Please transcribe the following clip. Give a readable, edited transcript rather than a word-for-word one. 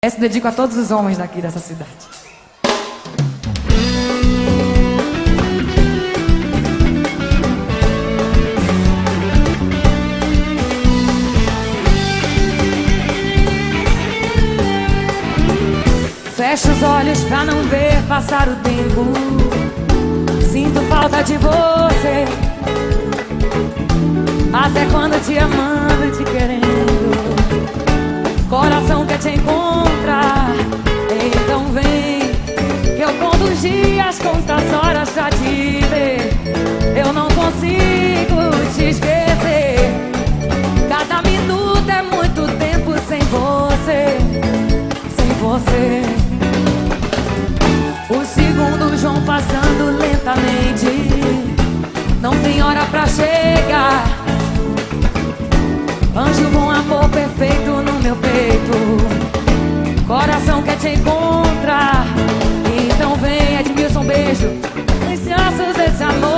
Essa dedico a todos os homens daqui dessa cidade. Fecho os olhos pra não ver passar o tempo. Sinto falta de você, até quando te amando, te querendo. Coração quer te encontrar, então vem, que eu conto os dias, conto as horas pra te ver. Eu não consigo te esquecer. Cada minuto é muito tempo sem você, sem você. Os segundos vão passando lentamente, não tem hora pra chegar. Anjo com amor perfeito no meu peito. Coração quer te encontrar, então vem, Edmilson, beijo nos braços desse amor.